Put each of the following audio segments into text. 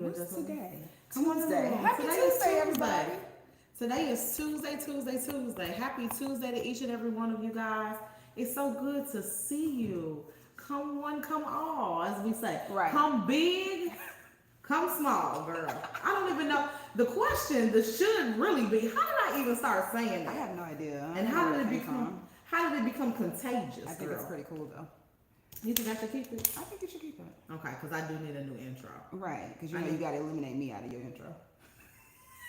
What's today? Come on, Tuesday. Happy Today Tuesday, is everybody. Today is Tuesday. Happy Tuesday to each and every one of you guys. It's so good to see you. Come one, come all, as we say. Right. Come big, come small, girl. I don't even know. The question, the should really be, how did I even start saying I that? have no idea. And how did it become contagious, I think girl? it's pretty cool though. You think I should keep it? I think you should keep it. Okay, because I do need a new intro. Right, because you know you got to eliminate me out of your intro.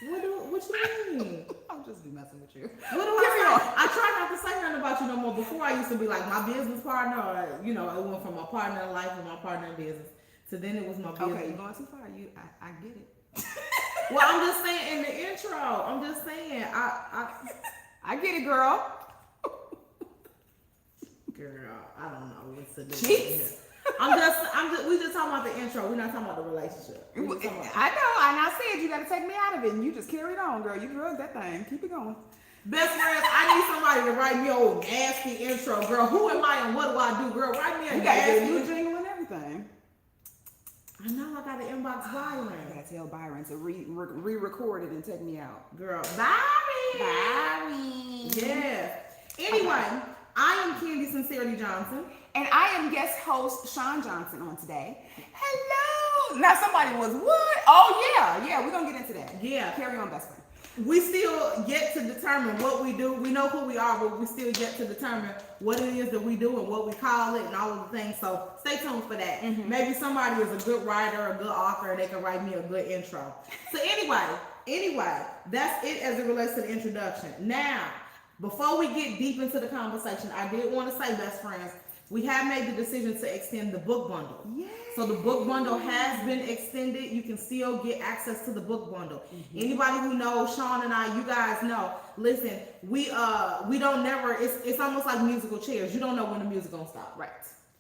What you mean? I'll just be messing with you. What do I say? I try not to say nothing about you no more. Before I used to be like my business partner, or it went from my partner in life and my partner in business to then it was my business. Okay, you're going too far. I get it. Well, I'm just saying in the intro. I'm just saying I get it, girl. Girl, I don't know what to do. Jeez. We just talking about the intro. We're not talking about the relationship. I know, and I said you got to take me out of it, and you just carried on, girl. You drugged that thing. Keep it going. Best friends, I need somebody to write me a old nasty intro, girl. Who am I and what do I do, girl? Write me a You got to nasty get a new jingle and everything. I know I got to inbox Byron. I got to tell Byron to re-record it and take me out. Girl, Byron. Yeah. Anyway, I am Candy Sincerity Johnson. And I am guest host Sean Johnson on today. Hello. Now somebody was what? Oh yeah, we're gonna get into that. Yeah. Carry on, best friend. We still yet to determine what we do. We know who we are, but we still yet to determine what it is that we do and what we call it and all of the things. So stay tuned for that. Mm-hmm. Maybe somebody is a good writer, a good author, they can write me a good intro. So anyway, that's it as it relates to the introduction. Now, before we get deep into the conversation, I did want to say, best friends, we have made the decision to extend the book bundle. Yay. So the book bundle has been extended. You can still get access to the book bundle. Mm-hmm. Anybody who knows Sean and I, you guys know. Listen, we don't never. It's almost like musical chairs. You don't know when the music gonna stop. Right.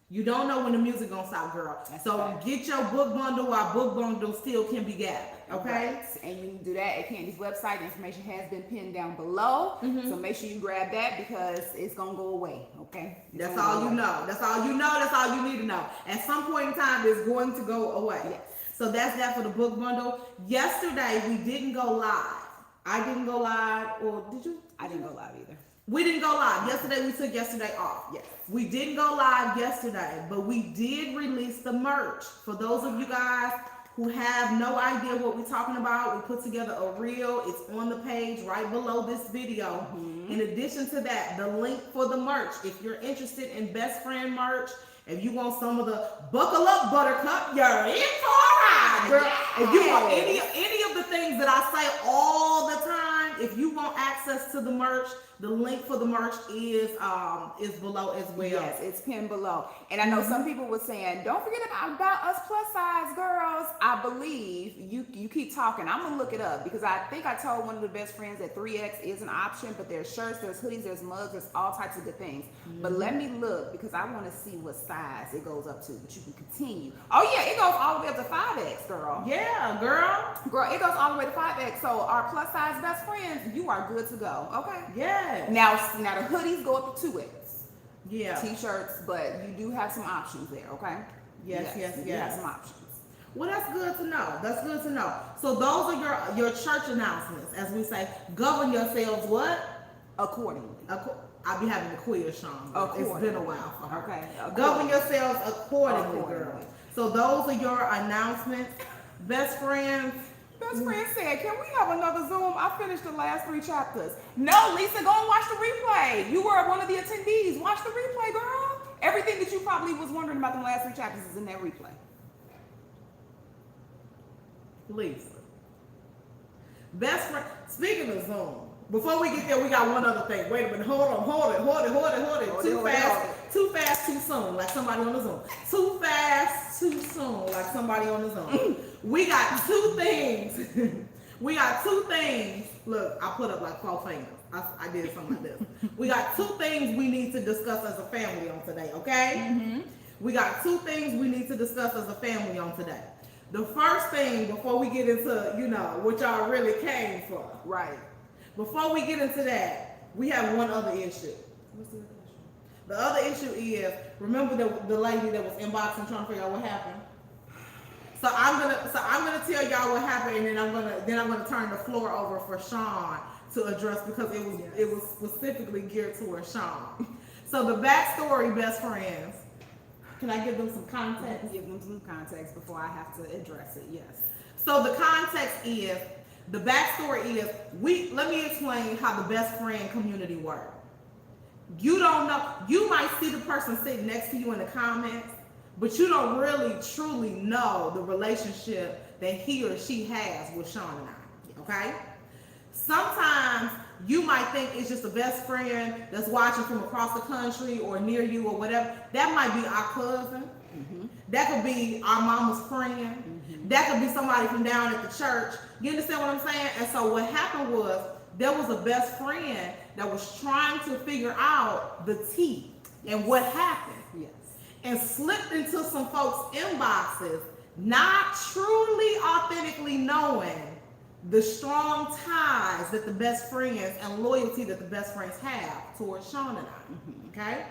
You don't know when the music gonna stop, girl. That's so right. Get your book bundle while book bundle still can be gathered. Okay. Right. And you can do that at Candy's website. The information has been pinned down below. Mm-hmm. So make sure you grab that because it's gonna go away. Okay. That's all you know. That's all you know. That's all you need to know. At some point in time, it's going to go away. Yes. So that's that for the book bundle. Yesterday we didn't go live. I didn't go live, or did you? I didn't go live either. We didn't go live. Yesterday we took yesterday off. Yes. We didn't go live yesterday, but we did release the merch. For those of you guys who have no idea what we're talking about, we put together a reel. It's on the page right below this video. Mm-hmm. In addition to that, the link for the merch. If you're interested in best friend merch, if you want some of the buckle up buttercup, you're in for a ride, girl. Yes. If you want any of the things that I say all the time, if you want access to the merch, the link for the merch is below as well. Yes, it's pinned below. And I know some people were saying, don't forget about us plus size girls. I believe you keep talking. I'm gonna look it up because I think I told one of the best friends that 3X is an option, but there's shirts, there's hoodies, there's mugs, there's all types of good things. Mm-hmm. But let me look because I want to see what size it goes up to. But you can continue. Oh yeah, it goes all the way up to 5X, girl. Yeah, girl. Girl, it goes all the way to 5X. So our plus size best friends, you are good to go. Okay. Yeah. Now the hoodies go up to 2X. Yeah. T-shirts, but you do have some options there, okay? Yes. You have some options. Well, that's good to know. That's good to know. So those are your church announcements, as we say. Govern yourselves what? Accordingly. I'll be having a quiz, Sean. It's been a while for her. Okay. Govern yourselves accordingly, girl. So those are your announcements. Best friends. Best friend said, can we have another Zoom? I finished the last 3 chapters. No, Lisa, go and watch the replay. You were one of the attendees. Watch the replay, girl. Everything that you probably was wondering about the last 3 chapters is in that replay. Lisa. Best friend. Speaking of Zoom, before we get there, we got one other thing. Wait a minute. Hold it. Too fast, too soon, like somebody on the Zoom. Too fast, too soon, like somebody on the Zoom. We got 2 things. Look, I put up like 4 fingers. I did something like this. We got 2 things we need to discuss as a family on today, okay? Mm-hmm. We got 2 things we need to discuss as a family on today. The first thing, before we get into, what y'all really came for. Right. Before we get into that, we have one other issue. What's the other issue? The other issue is, remember the lady that was inboxing trying to figure out what happened? So I'm gonna tell y'all what happened, and then I'm gonna turn the floor over for Sean to address, because it was specifically geared towards Sean. So the backstory, best friends. Can I give them some context? Give them some context before I have to address it. Yes. So the context is, the backstory is, let me explain how the best friend community works. You don't know, you might see the person sitting next to you in the comments, but you don't really truly know the relationship that he or she has with Sean and I, okay? Sometimes you might think it's just a best friend that's watching from across the country or near you or whatever. That might be our cousin. Mm-hmm. That could be our mama's friend. Mm-hmm. That could be somebody from down at the church. You understand what I'm saying? And so what happened was, there was a best friend that was trying to figure out the tea and what happened. Yes. And slipped into some folks' inboxes, not truly authentically knowing the strong ties that the best friends and loyalty that the best friends have towards Sean and I. Mm-hmm. Okay?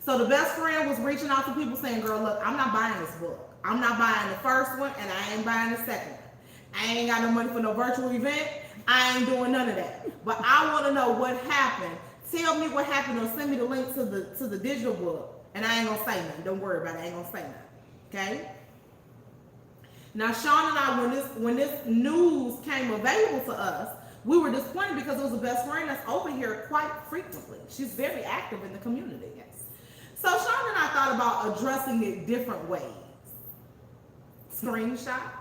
So the best friend was reaching out to people saying, girl, look, I'm not buying this book. I'm not buying the first one, and I ain't buying the second one. I ain't got no money for no virtual event. I ain't doing none of that. But I want to know what happened. Tell me what happened, or send me the link to the digital book. And I ain't gonna say nothing. Don't worry about it. I ain't gonna say nothing. Okay? Now Sean and I, when this news came available to us, we were disappointed because it was a best friend that's open here quite frequently. She's very active in the community. Yes. So Sean and I thought about addressing it different ways. Screenshots.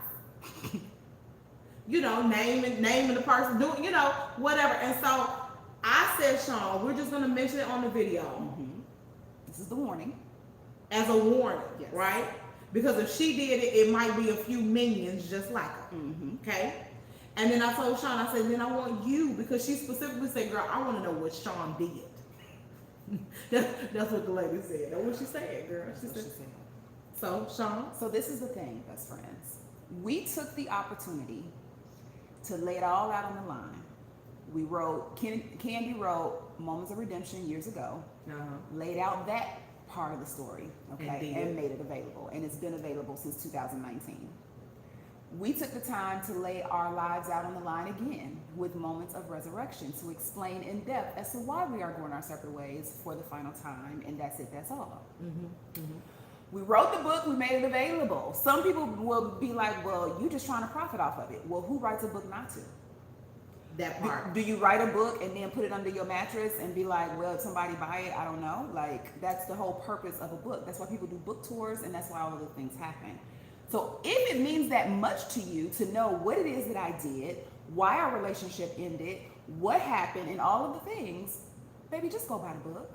Naming the person, doing, whatever. And so I said, Sean, we're just gonna mention it on the video. Mm-hmm. This is the warning. As a warning, yes. Right? Because if she did it, it might be a few minions just like her. Mm-hmm. Okay? And then I told Sean, I said, then I want you, because she specifically said, girl, I want to know what Sean did. That's what the lady said. That's what she said, girl. She said. So, Sean? So this is the thing, best friends. We took the opportunity to lay it all out on the line. We wrote, Candy wrote Moments of Redemption years ago, laid out that part of the story, okay, and made it available. And it's been available since 2019. We took the time to lay our lives out on the line again with Moments of Resurrection, to explain in depth as to why we are going our separate ways for the final time, and that's it, that's all. Mm-hmm. Mm-hmm. We wrote the book, we made it available. Some people will be like, well, you're just trying to profit off of it. Well, who writes a book not to? That part. Do you write a book and then put it under your mattress and be like, well, if somebody buy it, I don't know. Like, that's the whole purpose of a book. That's why people do book tours, and that's why all of those things happen. So if it means that much to you to know what it is that I did, why our relationship ended, what happened, and all of the things, baby, just go buy the book.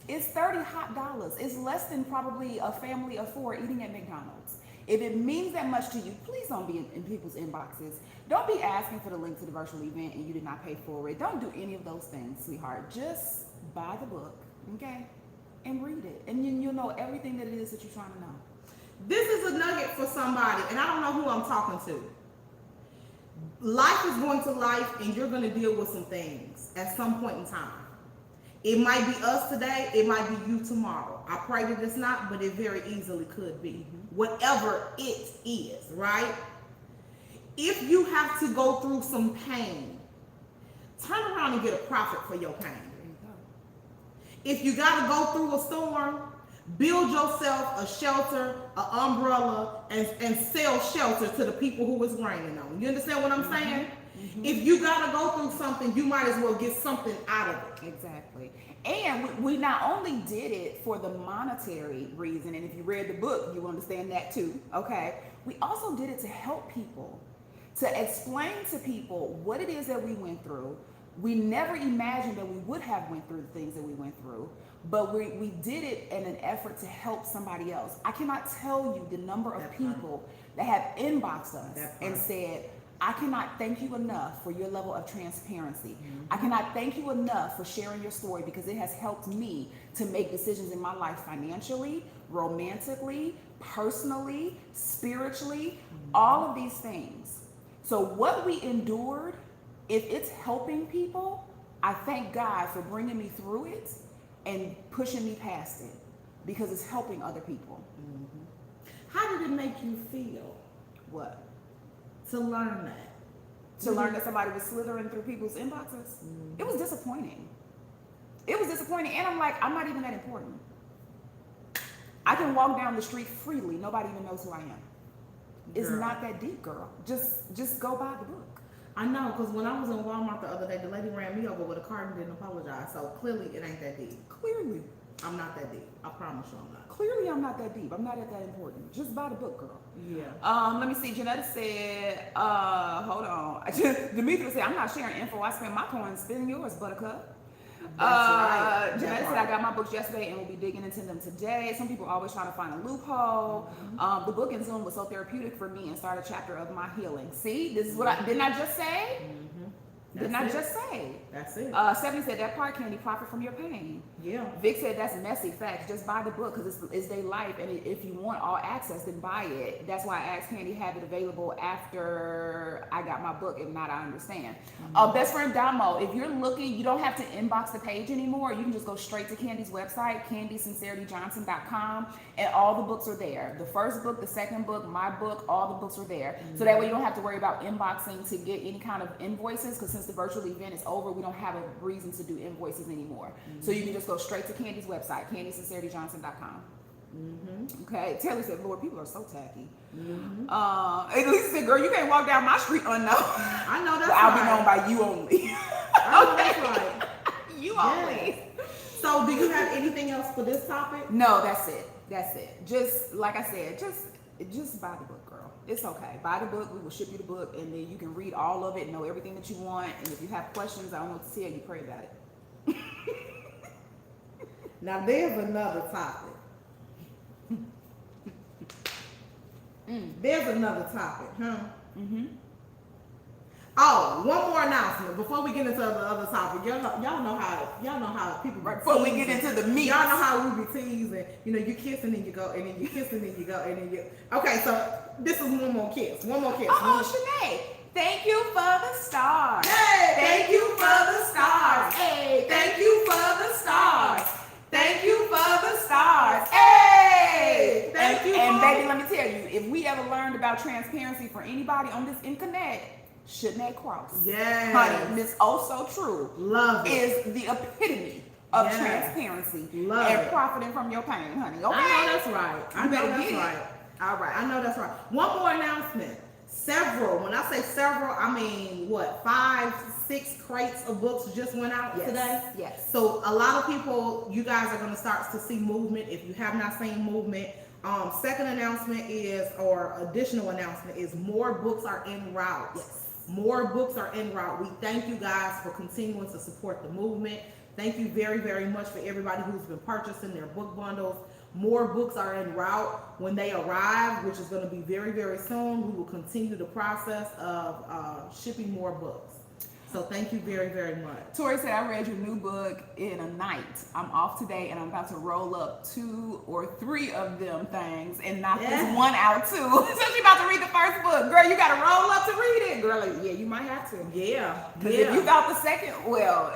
It's $30 hot. It's less than probably a family of 4 eating at McDonald's. If it means that much to you, please don't be in people's inboxes. Don't be asking for the link to the virtual event and you did not pay for it. Don't do any of those things, sweetheart. Just buy the book, okay? And read it. And you'll know everything that it is that you're trying to know. This is a nugget for somebody, and I don't know who I'm talking to. Life is going to life, and you're going to deal with some things at some point in time. It might be us today, it might be you tomorrow. I pray that it's not, but it very easily could be. Whatever it is, right? If you have to go through some pain, turn around and get a profit for your pain. There you go. If you got to go through a storm, build yourself a shelter, an umbrella, and sell shelter to the people who it's raining on. You understand what I'm saying? Mm-hmm. If you got to go through something, you might as well get something out of it. Exactly. And we not only did it for the monetary reason, and if you read the book, you understand that too, okay? We also did it to help people, to explain to people what it is that we went through. We never imagined that we would have went through the things that we went through, but we did it in an effort to help somebody else. I cannot tell you the number of people that have inboxed us and said, I cannot thank you enough for your level of transparency. Mm-hmm. I cannot thank you enough for sharing your story, because it has helped me to make decisions in my life financially, romantically, personally, spiritually, all of these things. So what we endured, if it's helping people, I thank God for bringing me through it and pushing me past it, because it's helping other people. Mm-hmm. How did it make you feel to learn that. To learn that somebody was slithering through people's inboxes. It was disappointing. It was disappointing, and I'm like, I'm not even that important. I can walk down the street freely. Nobody even knows who I am. It's Girl. not that deep, girl. Just go buy the book. I know, because when I was in Walmart the other day, the lady ran me over with a cart and didn't apologize. So clearly it ain't that deep. Clearly. I'm not that deep. I promise you I'm not. Clearly, I'm not that deep. I'm not that important. Just buy the book, girl. Yeah. Let me see. Janetta said, hold on. Demetria said, I'm not sharing info. I spent my coins. Spend yours, Buttercup. Right. Janetta said, I got my books yesterday and will be digging into them today. Some people are always trying to find a loophole. The book in Zoom was so therapeutic for me and started a chapter of my healing. See, this is what didn't I just say? Didn't I just say? That's it. Stephanie said, that part, Candy, profit from your pain. Yeah. Vic said, that's messy facts. Just buy the book because it's their life. And if you want all access, then buy it. That's why I asked Candy have it available after I got my book. If not, I understand. Best friend Damo, if you're looking, you don't have to inbox the page anymore. You can just go straight to Candy's website, CandySincerityJohnson.com, and all the books are there. The first book, the second book, my book, all the books are there. So that way you don't have to worry about inboxing to get any kind of invoices, because since the virtual event is over, we don't have a reason to do invoices anymore. So you can just go straight to Candy's website, CandySincerityJohnson.com. Okay, Taylor said, Lord, people are so tacky. And Lisa said, girl, you can't walk down my street unknown. I know that's I'll right. be known by you only. I know that's right. You Yes. only. So do you have anything else for this topic? No, that's it. That's it. Just like I said, just buy the book, girl. It's okay. Buy the book. We will ship you the book, and then you can read all of it, know everything that you want. And if you have questions, I don't know what to tell you. Pray about it. Now there's another topic. There's another topic, huh? Oh, one more announcement before we get into the other topic. Y'all know how people Right before we get teasing. into the meat. Y'all know how we be teasing. You know, you kissing and you go, and then you kissing and you go, and then you. Okay, so this is one more kiss. One more kiss. Oh, Shanae, thank you for the stars. Hey, Thank you for the stars. Hey, thank you for the stars. Thank you for the stars. Hey, Thank you, And Mom. baby, let me tell you, if we ever learned about transparency for anybody on this Connect, Shanae Cross. Yes. Honey, Miss Oh So True Love it. is the epitome of Yes. transparency Love and it. profiting from your pain, honey. Okay? I know that's right. I You know better that's get it. right. All right. I know that's right. One more announcement. Several, when I say several, I mean what, 5, 6 crates of books just went out Yes, today? yes. So a lot of people, you guys are going to start to see movement if you have not seen movement. Second announcement is, or additional announcement is, more books are en route. Yes. More books are en route. We thank you guys for continuing to support the movement. Thank you very, very much for everybody who's been purchasing their book bundles. More books are en route. When they arrive, which is going to be very, very soon, we will continue the process of shipping more books. So thank you very, very much. Tori said, I read your new book in a night. I'm off today and I'm about to roll up 2 or 3 of them things and knock Yeah. this one out too. So she's about to read the first book. Girl, you got to roll up to read it. Girl, like, yeah, you might have to. Yeah. Because if you got the second, well,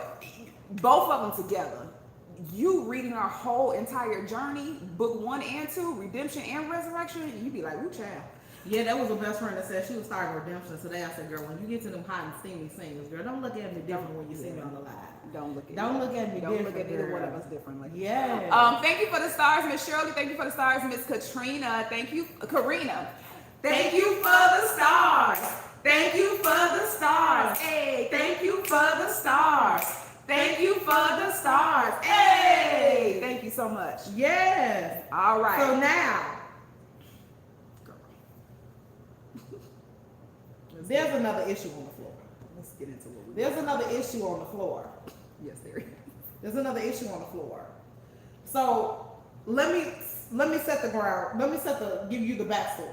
both of them together, you reading our whole entire journey, book 1 and 2, Redemption and Resurrection, you be like, ooh, child. Yeah, that was a best friend that said she was starting Redemption today. I said, girl, when you get to them hot and steamy scenes, girl, don't look at me different when you see me on the live. Don't look at Don't look at me Don't different, look at either girl. one of us differently. Yeah. Thank you for the stars, Miss Shirley. Thank you for the stars, Miss Katrina. Thank you, Karina. Thank you for the stars. Thank you for the stars. Hey, thank you for the stars. Thank you for the stars. Hey, thank you so much. Yes. All right. So now, there's another issue on the floor. Let's get into what we There's another issue on the floor. Yes, there is. There's another issue on the floor. So let me set the ground. Give you the backstory.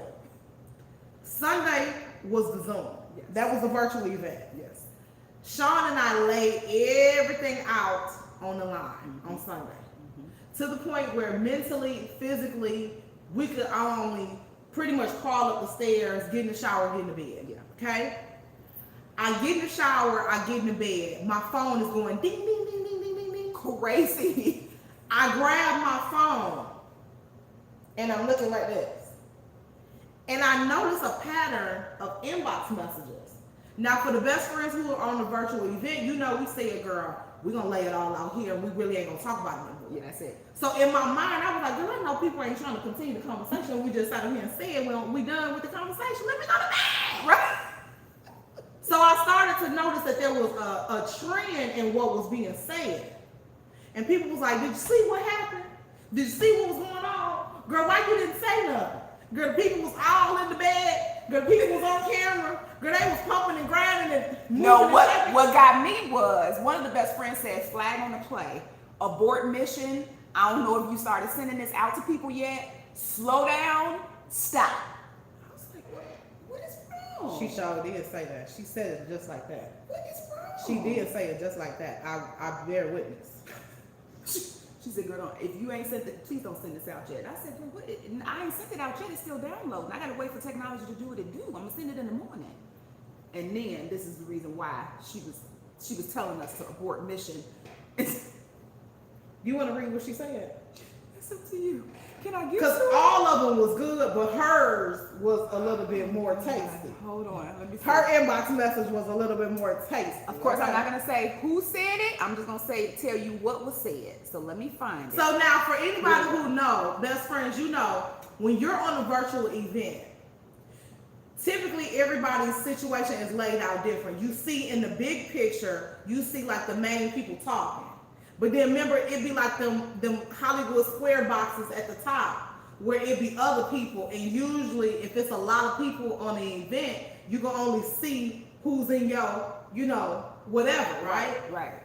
Sunday was the Zoom. Yes. That was a virtual event. Yes. Sean and I laid everything out on the line on Sunday. To the point where mentally, physically, we could only pretty much crawl up the stairs, get in the shower, get in the bed. Yeah. Okay? I get in the shower, I get in the bed. My phone is going ding, ding, ding, ding, ding, ding, ding. Crazy. I grab my phone and I'm looking like this. And I notice a pattern of inbox messages. Now, for the best friends who are on the virtual event, you know, we say, girl, we're going to lay it all out here. We really ain't going to talk about it anymore. Yeah, that's it. So in my mind, I was like, girl, I know people ain't trying to continue the conversation. We just sat here and said, well, we done with the conversation. Let me go to bed. Right. So I started to notice that there was a trend in what was being said. And people was like, did you see what happened? Did you see what was going on? Girl, why you didn't say nothing? Girl, the people was all in the bed. Girl, the people was on camera. Girl, they was pumping and grinding and moving. No, and what shaking. got me was one of the best friends said, flag on the play, abort mission. I don't know if you started sending this out to people yet. Slow down, stop. I was like, what is wrong? She sure did say that. She said it just like that. What is wrong? She did say it just like that. I bear witness. She said, girl, if you ain't sent it, please don't send this out yet. I said, well, what? I ain't sent it out yet. It's still downloading. I got to wait for technology to do what it do. I'm going to send it in the morning. And then this is the reason why she was telling us to abort mission. You want to read what she said? It's up to you. Can I give Because some? all of them was good, but hers was a little bit more tasty. Hold on. Let me see. Her inbox message was a little bit more tasty. Of course, I'm not going to say who said it. I'm just going to tell you what was said. So let me find it. So now for anybody who know, best friends, you know, when you're on a virtual event, typically everybody's situation is laid out different. You see in the big picture, you see like the main people talking. But then remember, it'd be like them Hollywood square boxes at the top where it'd be other people. And usually if it's a lot of people on the event, you can only see who's in your, you know, whatever, right? Right.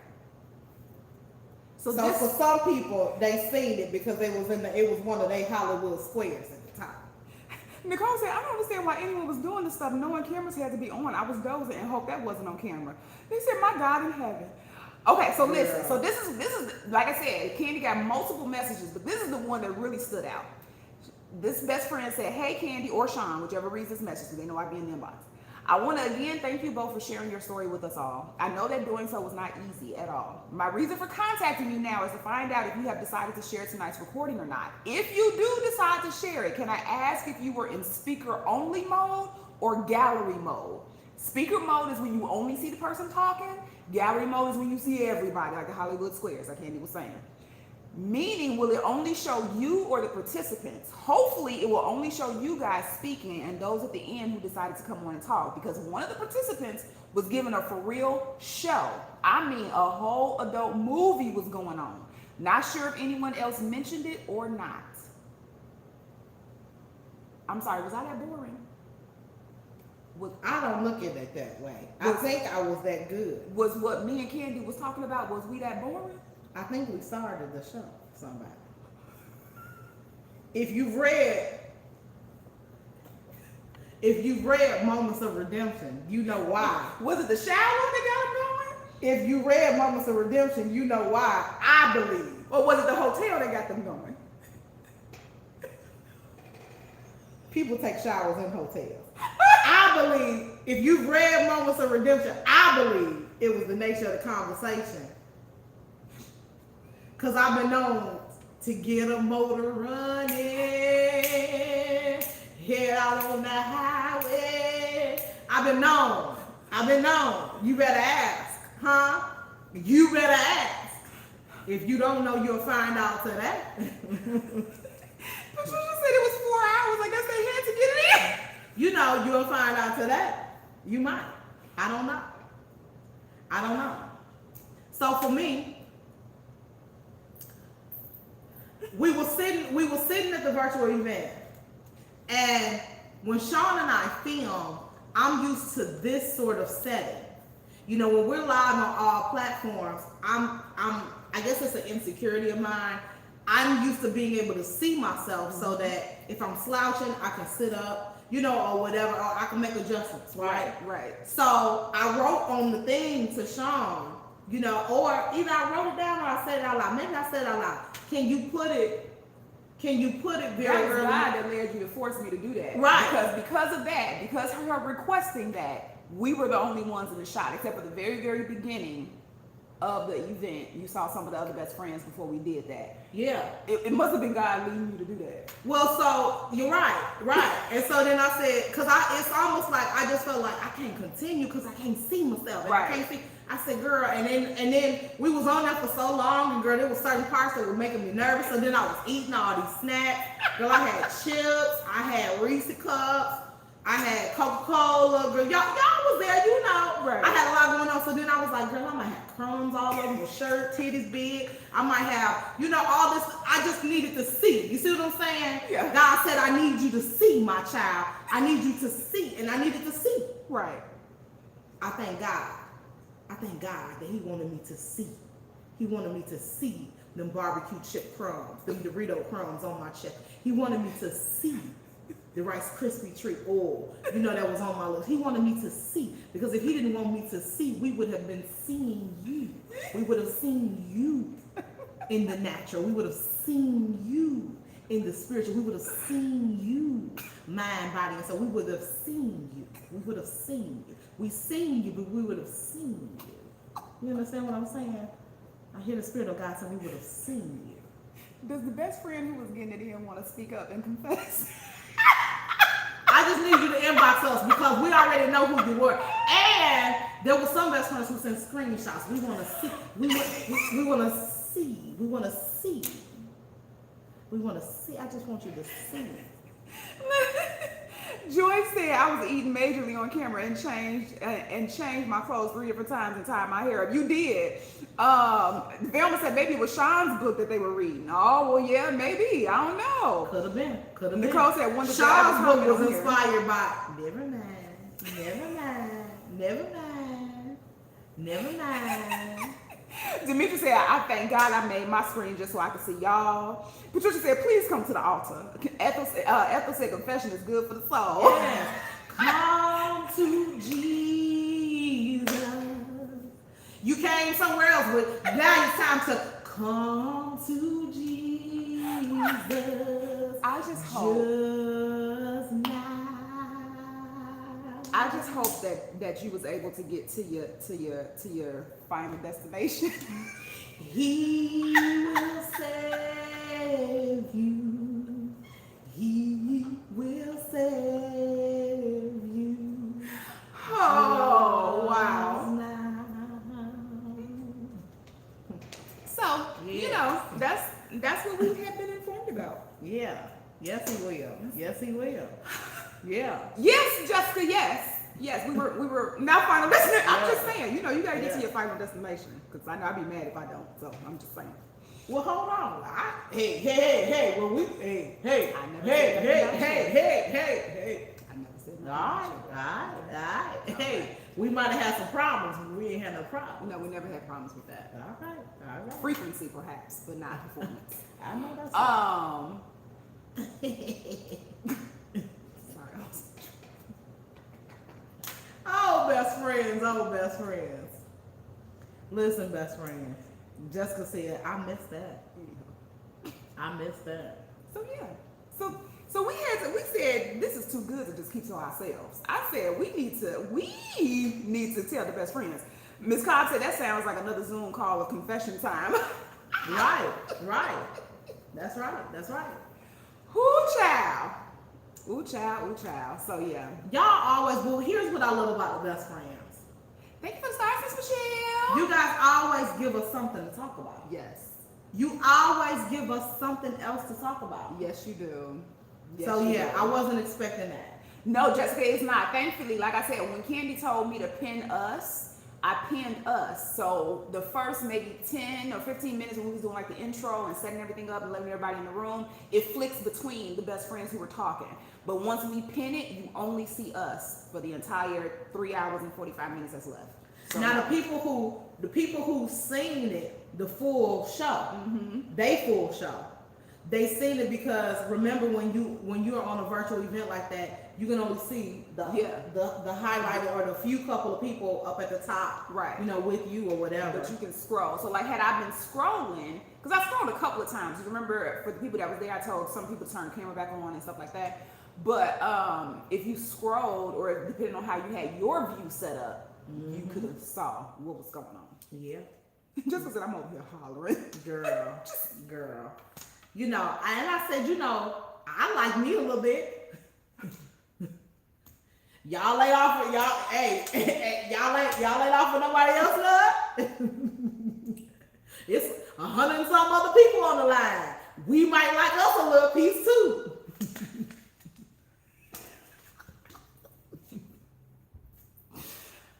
So for some people, they seen it because it was one of their Hollywood squares at the top. Nicole said, I don't understand why anyone was doing this stuff knowing cameras had to be on. I was dozing and hoped that wasn't on camera. They said, my God in heaven. Okay, so listen. Yeah. So this is like I said, Candy got multiple messages, but this is the one that really stood out. This best friend said, hey, Candy or Sean, whichever reads this message, because they know I be in the inbox. I want to again thank you both for sharing your story with us all. I know that doing so was not easy at all. My reason for contacting you now is to find out if you have decided to share tonight's recording or not. If you do decide to share it, can I ask if you were in speaker only mode or gallery mode? Speaker mode is when you only see the person talking. Gallery mode is when you see everybody, like the Hollywood squares, like Candy was saying. Meaning, will it only show you or the participants? Hopefully, it will only show you guys speaking and those at the end who decided to come on and talk, because one of the participants was giving a for real show. I mean, a whole adult movie was going on. Not sure if anyone else mentioned it or not. I'm sorry, was I that boring? I don't look at it that way. I think I was that good. Was what me and Candy was talking about, was we that boring? I think we started the show, somebody. If you've read Moments of Redemption, you know why. Was it the shower that got them going? If you read Moments of Redemption, you know why, I believe. Or was it the hotel that got them going? People take showers in hotels. I believe, if you've read Moments of Redemption, I believe it was the nature of the conversation. Because I've been known to get a motor running, head out on the highway. I've been known. You better ask, huh? You better ask. If you don't know, you'll find out today. Patricia said it was 4 hours. I guess they had to get it in. You know, you'll find out today. You might. I don't know. So for me, we were sitting at the virtual event, and when Sean and I film, I'm used to this sort of setting. You know, when we're live on all platforms, I guess it's an insecurity of mine. I'm used to being able to see myself so that if I'm slouching, I can sit up, you know, or whatever, or I can make adjustments, right? Right. So I wrote on the thing to Sean, you know, or either I wrote it down or I said it out loud. Maybe I said it out loud. Can you put it very That was early? God that led you to force me to do that. Right. Because of that, because of her requesting that, we were the only ones in the shot, except for the very, very beginning of the event. You saw some of the other best friends before we did that. Yeah. It must have been God leading you to do that. Well, so you're right. And so then I said, because it's almost like I just just felt like I can't continue because I can't see myself. And Right. I can't see. I said, girl, and then we was on there for so long, and girl, there was certain parts that were making me nervous. So then I was eating all these snacks. Girl, I had chips, I had Reese cups, I had Coca-Cola. Girl, y'all was there, you know. Right. I had a lot going on. So then I was like, girl, I might have crumbs all over my shirt, titties big. I might have, you know, all this. I just needed to see. You see what I'm saying? Yeah. God said, I need you to see, my child. I need you to see. And I needed to see. Right. I thank God. I thank God that He wanted me to see. He wanted me to see them barbecue chip crumbs, them Dorito crumbs on my chest. He wanted me to see the Rice Krispie treat oil, you know, that was on my lips. He wanted me to see, because if He didn't want me to see, we would have been seeing you. We would have seen you in the natural. We would have seen you in the spiritual. We would have seen you, mind, body, and soul. We would have seen you. We would have seen you. We seen you, but we would have seen you. You understand what I'm saying? I hear the Spirit of God saying we would have seen you. Does the best friend who was getting it in want to speak up and confess? I just need you to inbox us because we already know who you were. And there were some best friends who sent screenshots. We want to see. We want to see. We want to see. We want to see. I just want you to see. Joy said I was eating majorly on camera and changed my clothes 3 different times and tied my hair up. You did. Velma said maybe it was Sean's book that they were reading. Oh well, yeah, maybe. I don't know. Could have been. Could have been. Nicole said one. Sean's book was inspired by. Never mind. Never mind. Never mind. Never mind. Demetria said, I thank God I made my screen just so I could see y'all. Patricia said, please come to the altar. Ethel said, confession is good for the soul. Yes. Come to Jesus. You came somewhere else, but now it's time to come to Jesus. I just hope. Just now. I just hope that you was able to get to your final destination. He will save you. He will save you. Oh wow. So you know that's what we have been informed about. Yeah. Yes, he will. Yes, he will. Yeah. Yes, Jessica. Yes. We were not final destination. I'm just saying. You know, you gotta get to your final destination because I know I'd be mad if I don't. So I'm just saying. Well, hold on. Hey. Well, hey. I never Hey. Hey. I never said All right. Hey, we might have had some problems, but we ain't had no problem. No, we never had problems with that. All right. Frequency, perhaps, but not performance. I know that's Sorry. Oh, best friends. Listen, best friends. Jessica said, I missed that. So yeah. So we said this is too good to just keep to ourselves. I said we need to tell the best friends. Miss Cobb said that sounds like another Zoom call of confession time. Right. That's right. Ooh child. So yeah. Y'all always, well, here's what I love about the best friends. Thank you for the stars, Miss Michelle. You guys always give us something to talk about. Yes. You always give us something else to talk about. Yes, you do. Yes, So you yeah, do. I wasn't expecting that. No, Jessica, it's not. Thankfully, like I said, when Candy told me to pin us, I pinned us. So the first maybe 10 or 15 minutes when we was doing like the intro and setting everything up and letting everybody in the room, it flicks between the best friends who were talking. But once we pin it, you only see us for the entire 3 hours and 45 minutes that's left. So, Now the people who seen it, the full show, they seen it because remember when you're on a virtual event like that, you can only see the highlighted or the few couple of people up at the top, right? You know, with you or whatever. But you can scroll. So like, had I been scrolling, because I scrolled a couple of times. You remember, for the people that was there, I told some people to turn the camera back on and stuff like that. But if you scrolled, or depending on how you had your view set up, you could have saw what was going on. Yeah. Just because I'm over here hollering. Girl. You know, and I said, you know, I like me a little bit. Y'all lay off. Y'all, hey, y'all ain't off for nobody else, love. It's 100 and some other people on the line. We might like us a little piece too.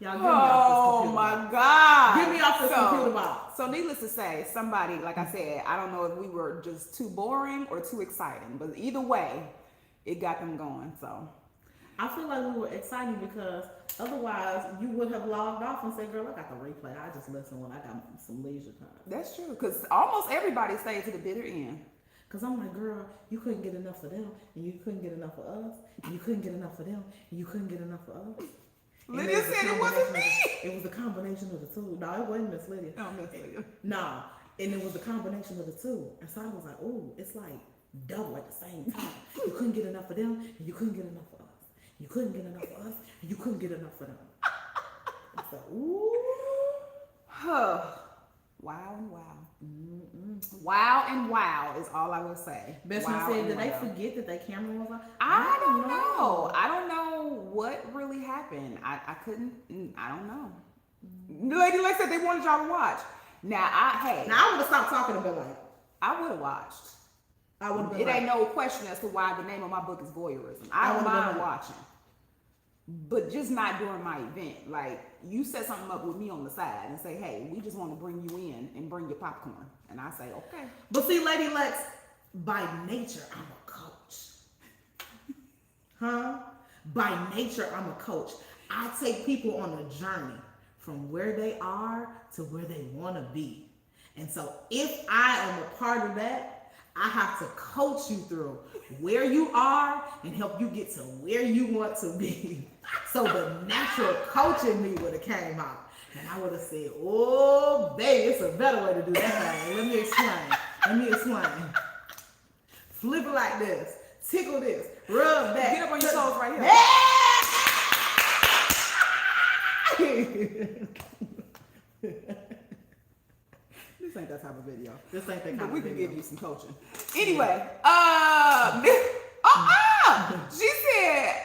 Y'all get me off this computer my God. Get me off this computer box. So needless to say, somebody, like I said, I don't know if we were just too boring or too exciting, but either way, it got them going. So I feel like we were excited because otherwise you would have logged off and said, girl, I got the replay. I just listen when I got some leisure time. that's true, because almost everybody stayed to the bitter end. Because I'm like, girl, you couldn't get enough of them, and you couldn't get enough of us, and you couldn't get enough of them, and you couldn't get enough of us. And Lydia said it wasn't me. It was the combination of the two. No, it wasn't Miss Lydia. No, Miss Lydia. No, and it was the combination of the two. And so I was like, oh, it's like double at the same time. You couldn't get enough of them, and you couldn't get enough of us. You couldn't get enough of us, and you couldn't get enough of them. I said, ooh. Wow and wow. Wow and wow is all I will say. Best Wow friend said, and did they wow. forget that their camera was on? I don't know. I don't know what really happened. I couldn't. I don't know. Lady Lex said they wanted y'all to watch. Now I Now I would have stopped talking and been like, I would have watched. I would have been It like, ain't no question as to why the name of my book is voyeurism. I don't would've been mind like- watching, but just not during my event. Like you set something up with me on the side and say, "Hey, we just want to bring you in and bring your popcorn," and I say, "Okay." but see, Lady Lex, by nature, I'm a coach. Huh? By nature, I'm a coach. I take people on a journey from where they are to where they want to be. And so if I am a part of that, I have to coach you through where you are and help you get to where you want to be. So the natural coach in me would have came out. And I would have said, oh, baby, it's a better way to do that thing. Let me explain. Flip it like this. Tickle this. Rub that. Get up on your toes right here. This ain't that type of video. This ain't that kind But of we can video. give you some coaching. Anyway, she said,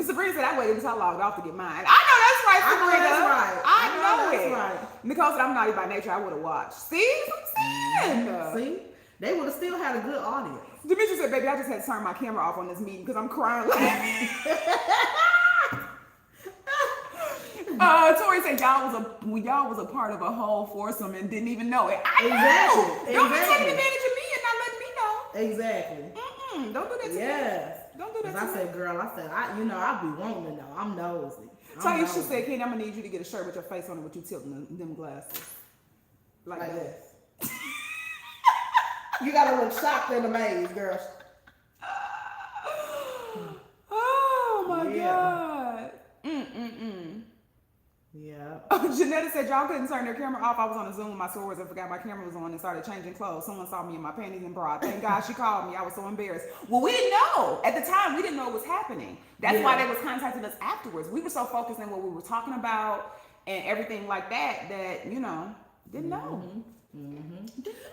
Sabrina said, I waited until I logged off to get mine. I know that's right, I know Sabrina. that's right. I know that's it. right. Nicole said, I'm naughty by nature. I would have watched. See what I'm saying? See? They would have still had a good audience. Demetria said, baby, I just had to turn my camera off on this meeting because I'm crying. Tori said y'all was a part of a whole foursome and didn't even know it. I know. Don't be taking advantage of me and not letting me know. Exactly. Don't do that to me. Yes. Don't do that Because to I me. said, girl, I be wanting to know. I'm nosy. Taisha said, Kenny, I'm gonna need you to get a shirt with your face on it with you tilting them glasses. Like Like that. this. You gotta look shocked and amazed, girl. Oh my Yeah. God. Yeah. Janetta said y'all couldn't turn their camera off. I was on a Zoom with my swords and forgot my camera was on and started changing clothes. Someone saw me in my panties and bra. Thank God she called me. I was so embarrassed. Well, we didn't know. At the time, we didn't know what was happening. That's why they was contacting us afterwards. We were so focused on what we were talking about and everything like that, didn't know.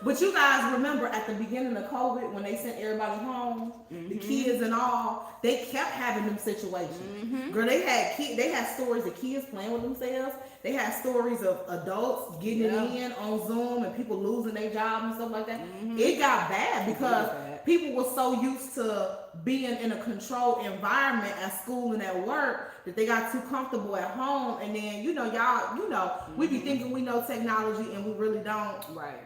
But you guys remember at the beginning of COVID when they sent everybody home, the kids and all, they kept having them situations. Girl, they had stories of kids playing with themselves. They had stories of adults getting in on Zoom and people losing their jobs and stuff like that. It got bad because people were so used to being in a controlled environment at school and at work that they got too comfortable at home. And then, we be thinking we know technology and we really don't. Right.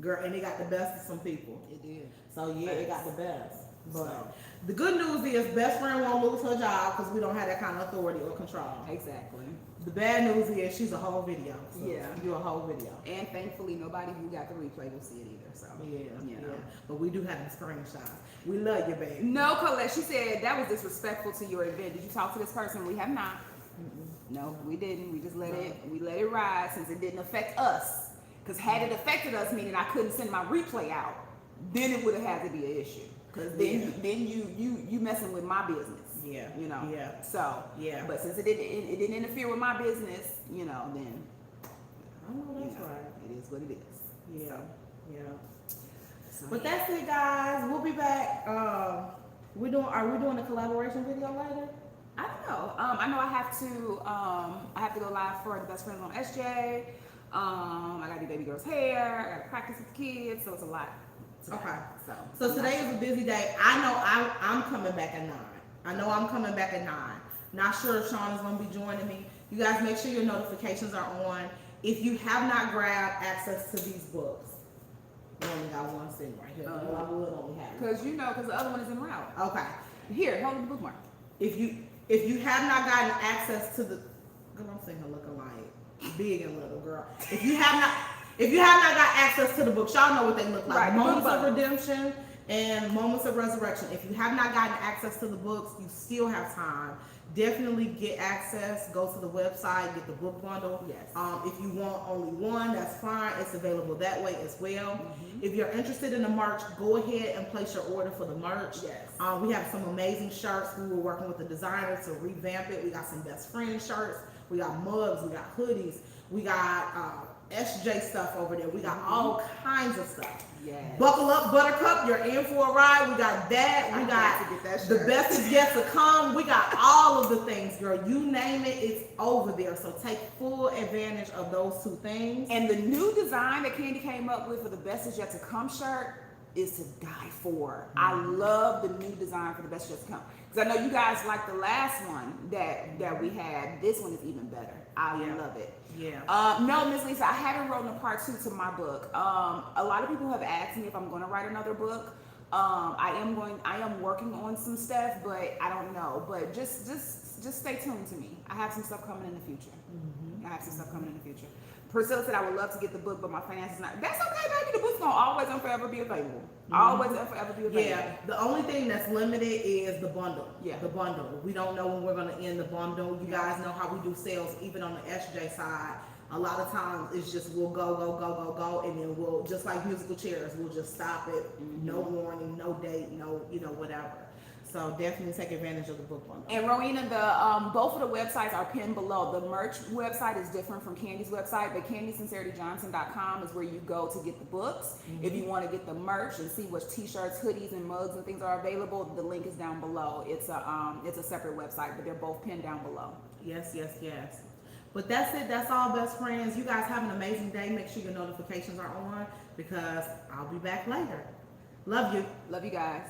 Girl, and it got the best of some people. It did. So yeah, it got the best. But So. the good news is best friend won't lose her job because we don't have that kind of authority or control. Exactly. The bad news is she's a whole video. So Yeah. you're a whole video. And thankfully, nobody who got the replay will see it either. So Yeah. you know. But we do have the screenshots. We love you, baby. No, Colette. She said that was disrespectful to your event. Did you talk to this person? We have not. No, we didn't. We just let it ride since it didn't affect us. Because had it affected us, meaning I couldn't send my replay out, then it would have had to be an issue. Because then you messing with my business. Yeah. You know. Yeah. So Yeah. But since it didn't interfere with my business, then I know that's right. it is what it is. Yeah. So, Yeah. so But that's it, guys. We'll be back. Are we doing a collaboration video later? I don't know. I know I have to go live for the Best Friends on SJ. I gotta do baby girl's hair. I gotta practice with the kids, so it's a lot. today. Okay. So So today is a busy day. I know I'm coming back at 9. I know I'm coming back at 9. Not sure if Sean is going to be joining me. You guys make sure your notifications are on. If you have not grabbed access to these books, we only got one sitting right here. I would only have it. because the other one is en route. Okay. Here, hold the bookmark. If you have not gotten access to the, girl, I'm saying her looking like big and little, girl. If you have not got access to the books, y'all know what they look like. Right, Moments of book. Redemption and Moments of Resurrection. If you have not gotten access to the books, you still have time. Definitely get access. Go to the website, get the book bundle. Yes. If you want only one, that's fine. It's available that way as well. Mm-hmm. If you're interested in the merch, go ahead and place your order for the merch. Yes. We have some amazing shirts. We were working with the designer to revamp it. We got some best friend shirts. We got mugs. We got hoodies. We got SJ stuff over there. We got all kinds of stuff. Yes. Buckle up, Buttercup. You're in for a ride. We got that. We I got got to get that the shirt. best is yet to come. We got all of the things, girl. You name it, it's over there. So take full advantage of those two things. And the new design that Candy came up with for the Best Is Yet to Come shirt is to die for. I love the new design for the Best Is Yet to Come. Because I know you guys like the last one that we had. This one is even better. I love it. Yeah. No, Miss Lisa, I haven't written a part 2 to my book. A lot of people have asked me if I'm going to write another book. I am working on some stuff, but I don't know. But just stay tuned to me. I have some stuff coming in the future. I have some stuff coming in the future. Priscilla said I would love to get the book, but my finances not. That's okay, baby. The book's gonna always and forever be available. Always and forever be available. Yeah, the only thing that's limited is the bundle. Yeah. The bundle. We don't know when we're going to end the bundle. You guys know how we do sales, even on the SJ side. A lot of times it's just we'll go, and then we'll, just like musical chairs, we'll just stop it. No warning, no date, no, whatever. So definitely take advantage of the book bundle. And Rowena, both of the websites are pinned below. The merch website is different from Candy's website, but CandySincerityJohnson.com is where you go to get the books. If you want to get the merch and see what t-shirts, hoodies, and mugs and things are available, the link is down below. It's a separate website, but they're both pinned down below. Yes. But that's it. That's all, best friends. You guys have an amazing day. Make sure your notifications are on because I'll be back later. Love you. Love you guys.